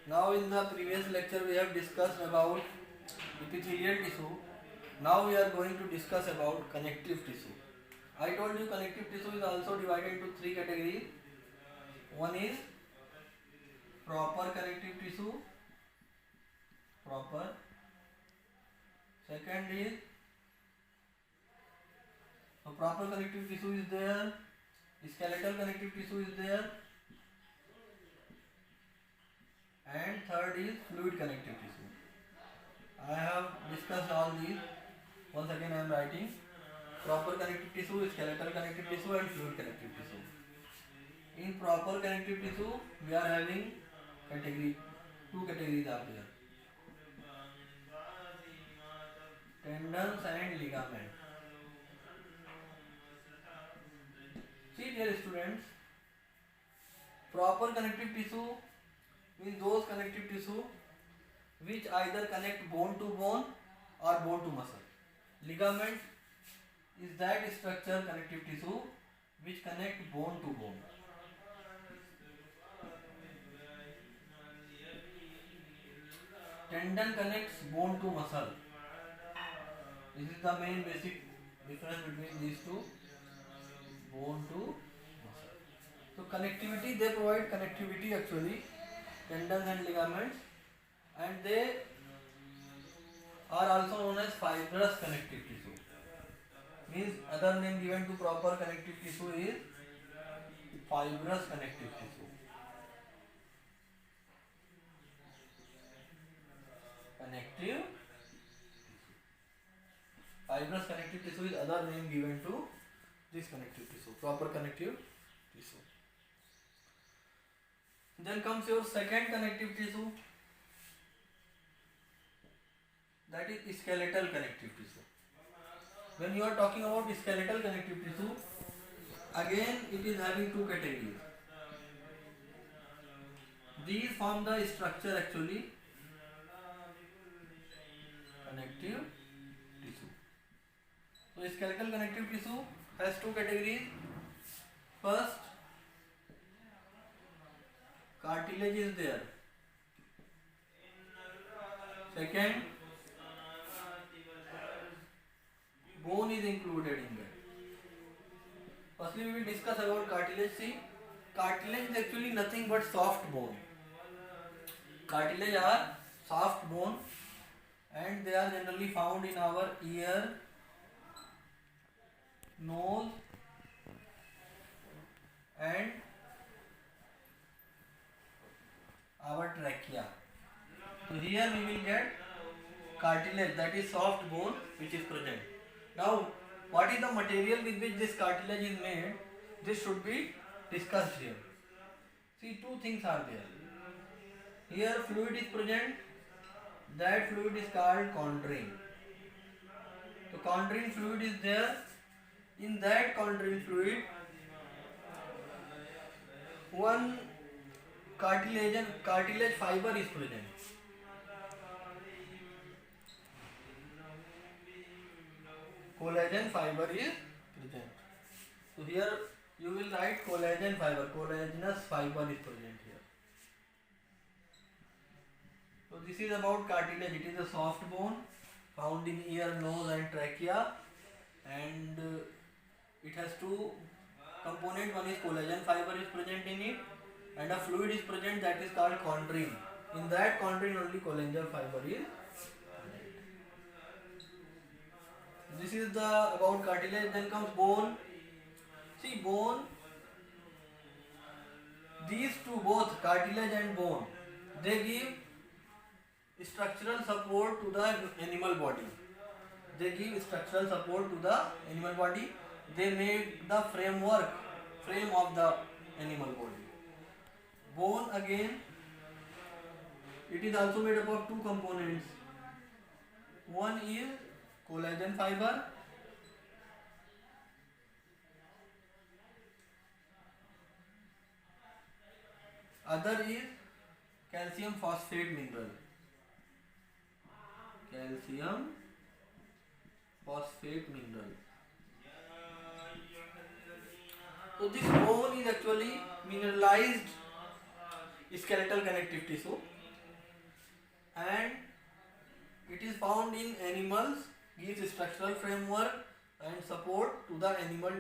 Now in the previous lecture we have discussed about epithelial tissue. Now we are going to discuss about connective tissue. I told you connective tissue is also divided into three categories. One is proper connective tissue, proper. Second is proper connective tissue is there, skeletal connective tissue is there, and third is fluid connective tissue. I have discussed all these. Once again I am writing proper connective tissue, skeletal connective tissue and fluid connective tissue. In proper connective tissue we are having two categories are there, tendons and ligaments. See dear students, proper connective tissue means those connective tissue which either connect bone to bone or bone to muscle. Ligament is that structure connective tissue which connect bone to bone. Tendon connects bone to muscle. This is the main basic difference between these two, bone to muscle. So connectivity, they provide connectivity actually, tendons and ligaments, and they are also known as fibrous connective tissue. Means other name given to proper connective tissue is fibrous connective tissue. Connective fibrous connective tissue is other name given to this connective tissue, proper connective tissue. Then comes your second connective tissue, that is skeletal connective tissue. When you are talking about skeletal connective tissue, again it is having two categories. These form the structure actually, connective tissue. So skeletal connective tissue has two categories. First, cartilage is there. Second, bone is included in that. Firstly, we will discuss about cartilage. See, cartilage is actually nothing but soft bone. Cartilage are soft bone and they are generally found in our ear, nose and our trachea. So here we will get cartilage, that is soft bone which is present. Now what is the material with which this cartilage is made? This should be discussed here. See, two things are there. Here fluid is present, that fluid is called chondrine. So chondrine fluid is there. In that chondrine fluid, one cartilage fiber is present. Collagen fiber is present. So here you will write collagen fiber, collagenous fiber is present here. So this is about cartilage. It is a soft bone found in ear, nose and trachea, and it has two components. One is collagen fiber is present in it and a fluid is present that is called chondrine. In that chondrine only collagen fiber is present. This is the about cartilage. Then comes bone. See, bone, these two, both cartilage and bone, they give structural support to the animal body. They give structural support to the animal body. They make the frame of the animal body. Bone again, it is also made up of two components. One is collagen fiber, other is calcium phosphate mineral. Calcium phosphate mineral. So this bone is actually mineralized skeletal connective tissue. and it is found in animals, gives structural framework and support to the animal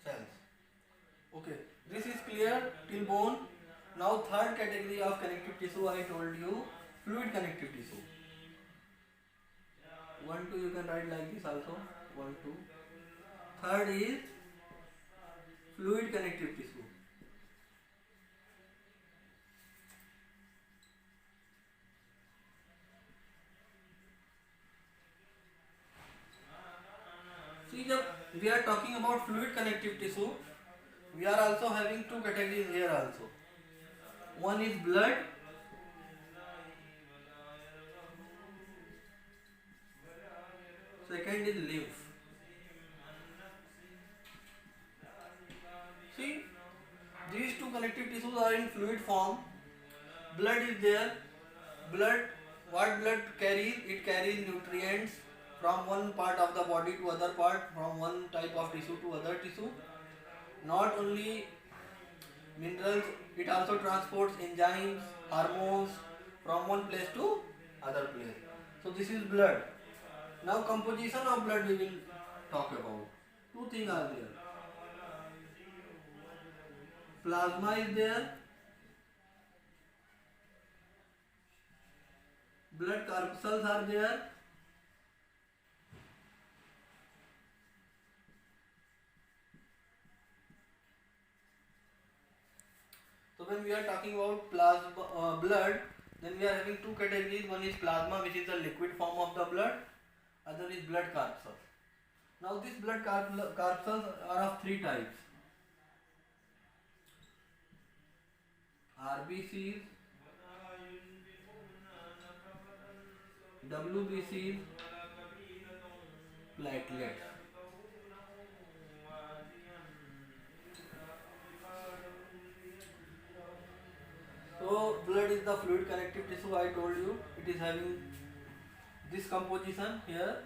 cells. Okay, this is clear till bone. Now third category of connective tissue I told you, fluid connective tissue. 1, 2 you can write like this also. 1, 2. Third is fluid connective tissue. See, we are talking about fluid connective tissue. We are also having two categories here also. One is blood, second is lymph. See, these two connective tissues are in fluid form. Blood is there. Blood, what blood carries? It carries nutrients from one part of the body to other part, from one type of tissue to other tissue. Not only minerals, it also transports enzymes, hormones from one place to other place. So this is blood. Now composition of blood we will talk about. Two things are there. Plasma is there. Blood corpuscles are there. So when we are talking about plasma, blood, then we are having two categories. One is plasma, which is the liquid form of the blood. Other is blood corpuscles. Now these blood corpuscles are of three types: RBCs, WBCs, platelets. So blood is the fluid connective tissue. I told you it is having this composition here,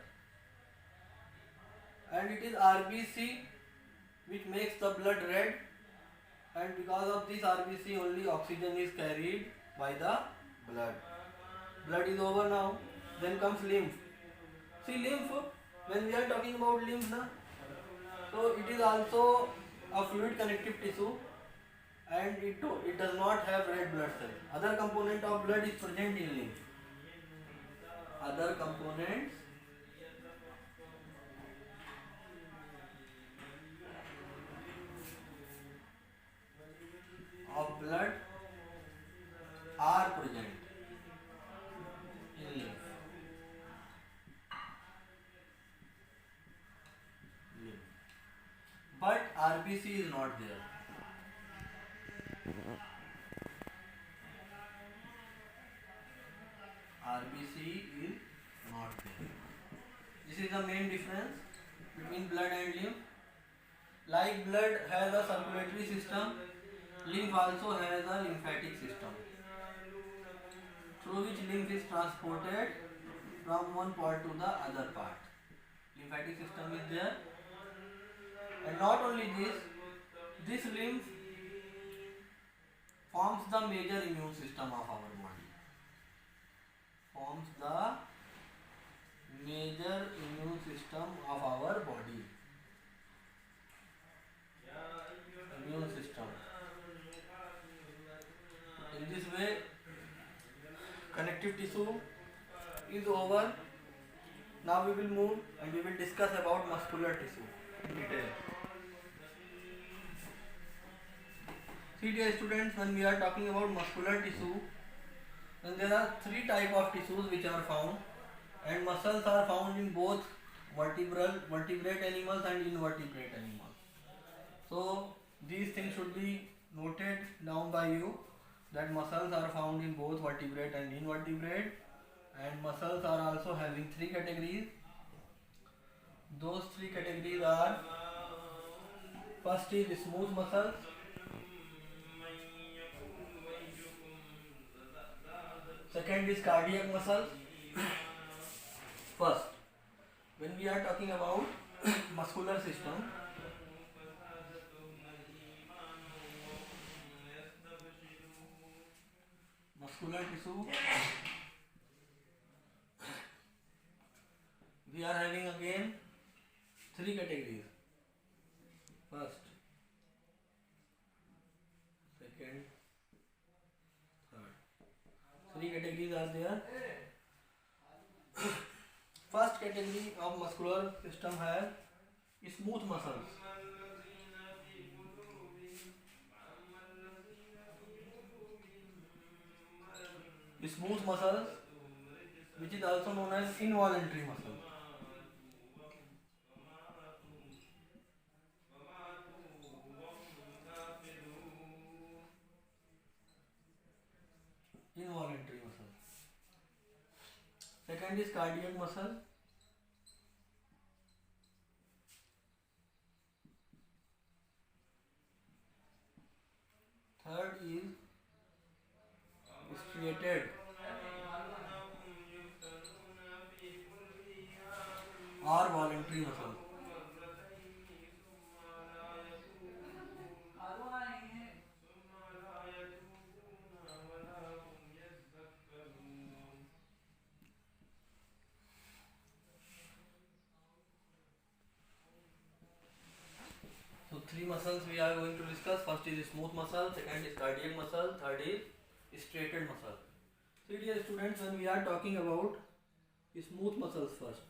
and it is RBC which makes the blood red, and because of this RBC only oxygen is carried by the blood. Blood is over now. Then comes lymph. See, lymph, when we are talking about lymph, so it is also a fluid connective tissue, and it does not have red blood cells. Other component of blood is present in lymph. Other components of blood are present in lymph. But RBC is not there. RBC is not there. This is the main difference between blood and lymph. Like blood has a circulatory system, lymph also has a lymphatic system, through which lymph is transported from one part to the other part. Lymphatic system is there. And not only this lymph forms the major immune system of our body. Forms the major immune system of our body. Immune system. In this way, connective tissue is over. Now we will move and we will discuss about muscular tissue in detail. See, dear students, when we are talking about muscular tissue, then there are three types of tissues which are found, and muscles are found in both vertebrate animals and invertebrate animals. So these things should be noted down by you, that muscles are found in both vertebrate and invertebrate, and muscles are also having three categories. Those three categories are: first is smooth muscles, second is cardiac muscles. First, when we are talking about muscular system, muscular tissue we are having again three categories. First, second, third. Three categories are there. First category of muscular system has smooth muscles. Smooth muscles, which is also known as involuntary muscles. Involuntary muscle. Second is cardiac muscle. Third is striated or voluntary muscle. So three muscles we are going to discuss. First is smooth muscle, second is cardiac muscle, third is striated muscle. So dear students, when we are talking about smooth muscles first.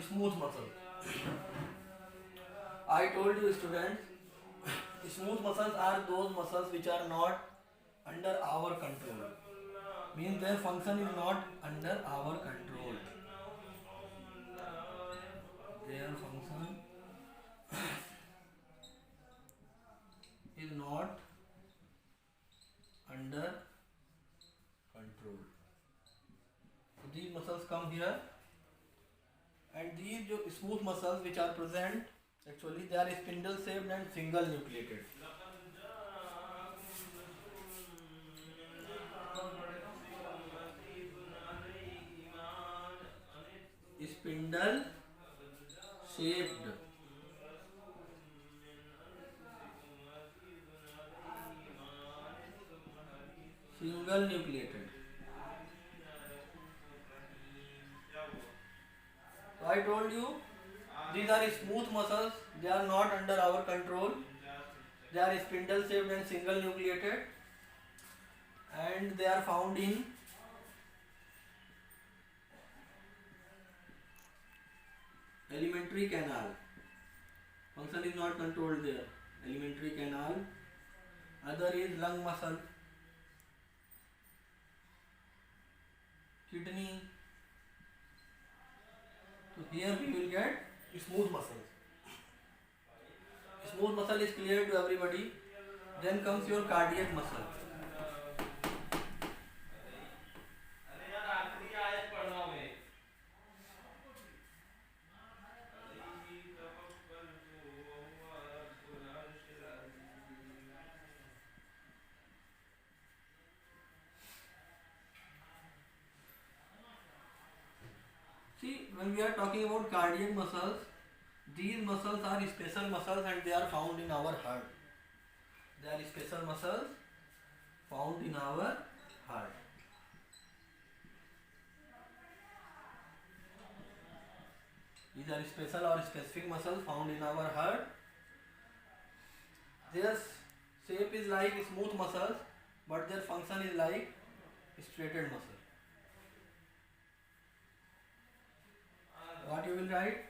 Smooth muscle. I told you students, smooth muscles are those muscles which are not under our control. Means their function is not under our control. Their function is not under control. So these muscles come here, and these smooth muscles which are present, actually they are spindle shaped and single nucleated. Spindle shaped single nucleated. So I told you these are smooth muscles, they are not under our control. They are spindle shaped and single nucleated, and they are found in alimentary canal. Function is not controlled there. Alimentary canal. Other is lung muscle, kidney. So here we will get smooth muscles. Smooth muscle is clear to everybody. Then comes your cardiac muscle. See, when we are talking about cardiac muscles, these muscles are special muscles and they are found in our heart. They are special muscles found in our heart. These are special or specific muscles found in our heart. Their shape is like smooth muscles, but their function is like striated muscle. What you will write?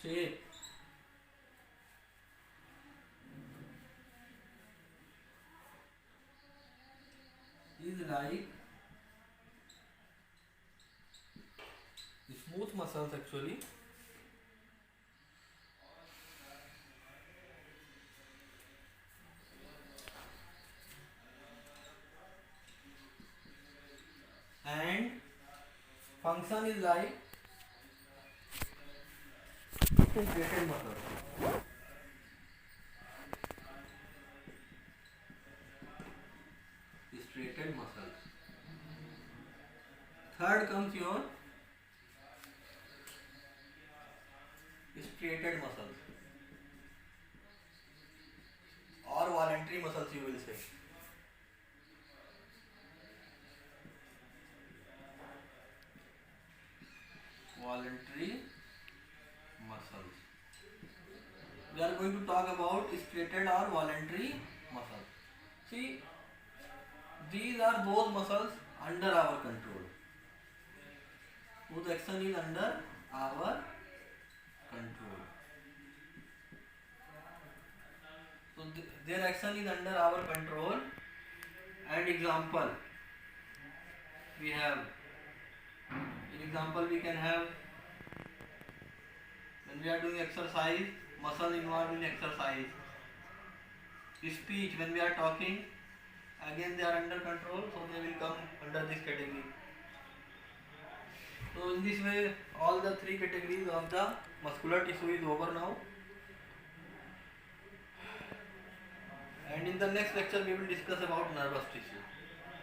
Shape is like smooth muscles actually. And function is like striated muscle. Striated muscles. Third comes your striated muscles. or voluntary muscles you will say. Voluntary muscles. We are going to talk about striated or voluntary muscles. See, these are those muscles under our control. Whose action is under our control. So their action is under our control. And example, we have. In example, we can have when we are doing exercise, muscle involved in exercise. Speech, when we are talking, again they are under control, so they will come under this category. So in this way, all the three categories of the muscular tissue is over now. And in the next lecture, we will discuss about nervous tissue.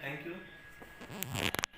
Thank you.